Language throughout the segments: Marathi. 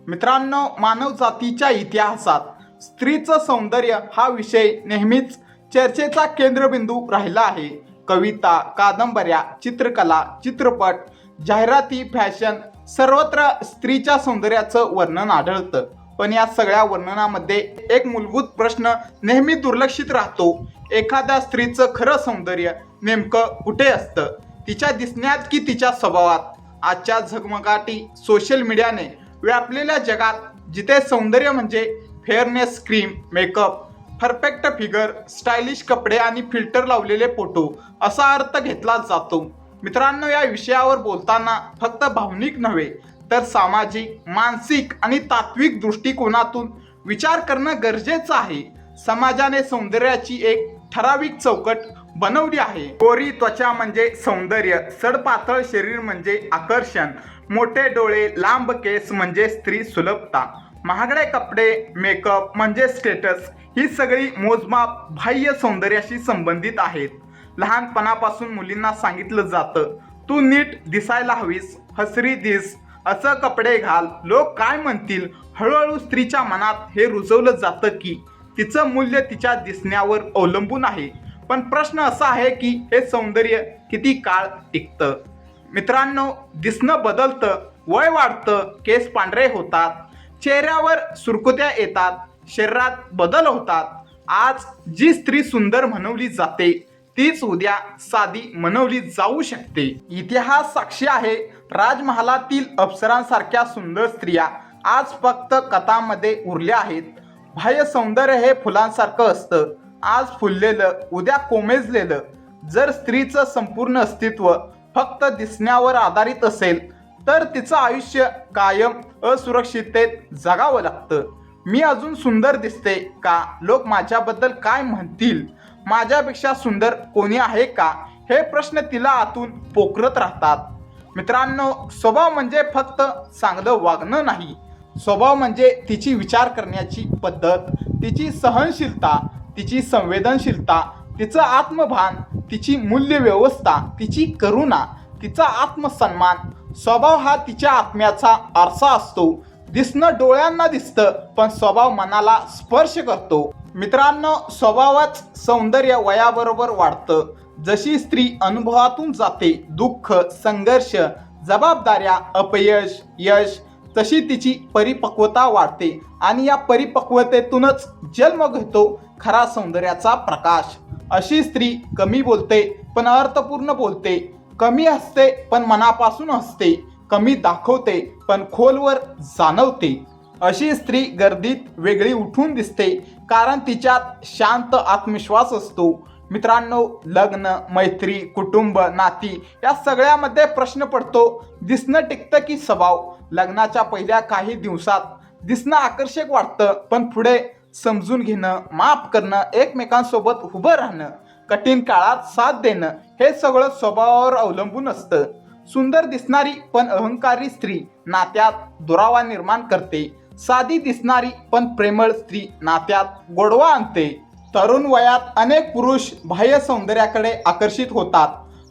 मित्रांनो, मानवजातीच्या इतिहासात स्त्रीचं सौंदर्य हा विषय नेहमीच चर्चेचा केंद्रबिंदू राहिला आहे. कविता, कादंबऱ्या, चित्रकला, चित्रपट, जाहिराती, फॅशन सर्वत्र स्त्रीच्या सौंदर्याचं वर्णन आढळतं. पण या सगळ्या वर्णनामध्ये एक मूलभूत प्रश्न नेहमी दुर्लक्षित राहतो. एखाद्या स्त्रीचं खरं सौंदर्य नेमकं कुठे असतं? तिच्या दिसण्यात की तिच्या स्वभावात? आजच्या झगमगाटी सोशल मीडियाने व्यापलेल्या जगात जिथे सौंदर्य म्हणजे fairness cream, makeup, perfect figure, stylish कपडे आणि फिल्टर लावलेले फोटो असा अर्थ घेतला जातो. मित्रांनो, या विषयावर बोलताना फक्त भावनिक नव्हे तर सामाजिक, मानसिक आणि तात्विक दृष्टिकोनातून विचार करणं गरजेचं आहे. समाजाने सौंदर्याची एक ठराविक चौकट बनवली आहे. गोरी त्वचा म्हणजे सौंदर्य, सडपातळ शरीर म्हणजे आकर्षण, मोठे डोळे, लांब केस म्हणजे स्त्री सुलभता, महागडे कपडे, मेकअप म्हणजे स्टेटस. ही सगळी मोजमाप बाह्य सौंदर्याशी संबंधित आहेत. लहानपणापासून मुलींना सांगितलं जातं, तू नीट दिसायला हवीस, हसरी दिस, असं कपडे घाल, लोक काय म्हणतील. हळूहळू स्त्रीच्या मनात हे रुजवलं जातं की तिचं मूल्य तिच्या दिसण्यावर अवलंबून आहे. पण प्रश्न असा आहे की हे सौंदर्य किती काळ टिकतं? मित्रांनो, दिसणं बदलतं, वय वाढतं, केस पांढरे होतात, चेहऱ्यावर सुरकुत्या येतात, शरीरात बदल होतात. आज जी स्त्री सुंदर म्हणवली जाते तीच उद्या साधी म्हणवली जाऊ शकते. इतिहास साक्षी आहे. राजमहालातील अप्सरांसारख्या सुंदर स्त्रिया आज फक्त कथांमध्ये उरल्या आहेत. बाह्य सौंदर्य हे फुलांसारखं असतं, आज फुललेलं, उद्या कोमेजलेलं. जर स्त्रीचं संपूर्ण अस्तित्व फक्त दिसण्यावर आधारित असेल तर तिचं आयुष्य कायम असुरक्षिततेत जगावं लागतं. मी अजून सुंदर दिसते का? लोक माझ्याबद्दल काय म्हणतील? माझ्यापेक्षा सुंदर कोणी आहे का? हे प्रश्न तिला आतून पोखरत राहतात. मित्रांनो, स्वभाव म्हणजे फक्त चांगलं वागणं नाही. स्वभाव म्हणजे तिची विचार करण्याची पद्धत, तिची सहनशीलता, तिची संवेदनशीलता, तिचं आत्मभान, तिची मूल्य व्यवस्था, तिची करुणा, तिचा आत्मसन्मान. स्वभाव हा तिच्या आत्म्याचा आरसा असतो. दिसणं डोळ्यांना दिसतं, पण स्वभाव मनाला स्पर्श करतो. मित्रांनो, स्वभावाच सौंदर्य वयाबरोबर वाढतं. जशी स्त्री अनुभवातून जाते, दुःख, संघर्ष, जबाबदाऱ्या, अपयश, यश, तशी तिची परिपक्वता वाढते आणि या परिपक्वतेतूनच जन्म घेतो खरा सौंदर्याचा प्रकाश. अशी स्त्री कमी बोलते पण अर्थपूर्ण बोलते, कमी हसते पण मनापासून हसते, कमी दाखवते पण खोलवर जाणवते. अशी स्त्री गर्दीत वेगळी उठून दिसते कारण तिच्यात शांत आत्मविश्वास असतो. मित्रांनो, लग्न, मैत्री, कुटुंब, नाती या सगळ्यामध्ये प्रश्न पडतो, दिसणं टिकतं की स्वभाव? लग्नाच्या पहिल्या काही दिवसात दिसणं आकर्षक वाटतं, पण पुढे समजून घेणं, माफ करणं, एकमेकांसोबत उभं राहणं, कठीण काळात साथ देणं हे सगळं स्वभावावर अवलंबून असतं. सुंदर दिसणारी पण अहंकारी स्त्री नात्यात दुरावा निर्माण करते. साधी दिसणारी पण प्रेमळ स्त्री नात्यात गोडवा आणते. तरुण वयात अनेक पुरुष बाह्य सौंदर्याकडे आकर्षित होतात,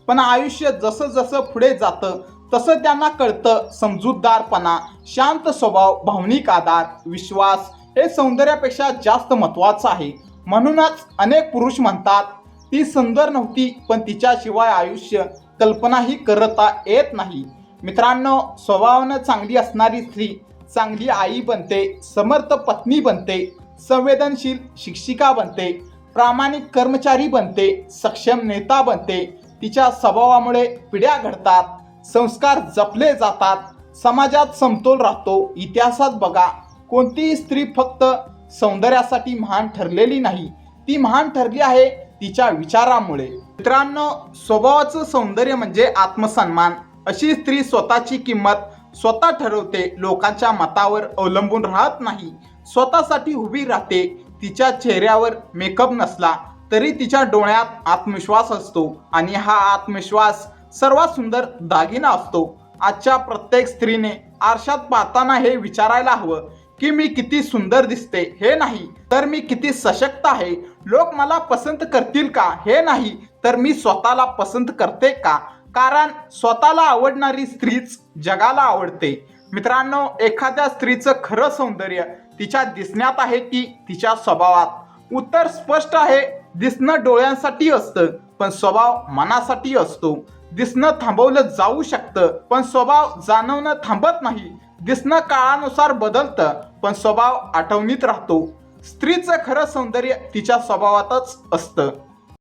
पण आयुष्य जसं जसं पुढे जातं तसं त्यांना कळतं समजूतदारपणा, शांत स्वभाव, भावनिक आधार, विश्वास हे सौंदर्यापेक्षा जास्त महत्त्वाचं आहे. म्हणूनच अनेक पुरुष म्हणतात, ती सुंदर नव्हती पण तिच्याशिवाय आयुष्य कल्पनाही करता येत नाही. मित्रांनो, स्वभावानं चांगली असणारी स्त्री चांगली आई बनते, समर्थ पत्नी बनते, संवेदनशील शिक्षिका बनते, प्रामाणिक कर्मचारी बनते, सक्षम नेता बनते. तिच्या स्वभावामुळे पिढ्या घडतात, संस्कार जपले जातात, समाजात समतोल राहतो. इतिहासात बघा, कोणतीही स्त्री फक्त सौंदर्यासाठी महान ठरलेली नाही, ती महान ठरली आहे तिच्या विचारामुळे. मित्रांनो, स्वभावाचं सौंदर्य म्हणजे आत्मसन्मान. अशी स्त्री स्वतःची किंमत स्वतः ठरवते, लोकांच्या मतावर अवलंबून राहत नाही, स्वतःसाठी उभी राहते. तिच्या चेहऱ्यावर मेकअप नसला तरी तिच्या डोळ्यात आत्मविश्वास असतो आणि हा आत्मविश्वास सर्वात सुंदर दागिना असतो. आजच्या प्रत्येक स्त्रीने आरशात पाहताना हे विचारायला हवं की मी किती सुंदर दिसते हे नाही, तर मी किती सशक्त आहे. लोक मला पसंत करतील का हे नाही, तर मी स्वतःला पसंत करते का? कारण स्वतःला आवडणारी स्त्रीच जगाला आवडते. मित्रांनो, एखाद्या स्त्रीचं खरं सौंदर्य तिच्या दिसण्यात आहे की तिच्या स्वभावात? उत्तर स्पष्ट आहे. दिसणं डोळ्यांसाठी असतं, पण स्वभाव मनासाठी असतो. दिसणं थांबवलं जाऊ शकतं, पण स्वभाव जाणवणं थांबत नाही. दिसणं काळानुसार बदलतं, पण स्वभाव आठवणीत राहतो. स्त्रीचं खरं सौंदर्य तिच्या स्वभावातच असतं.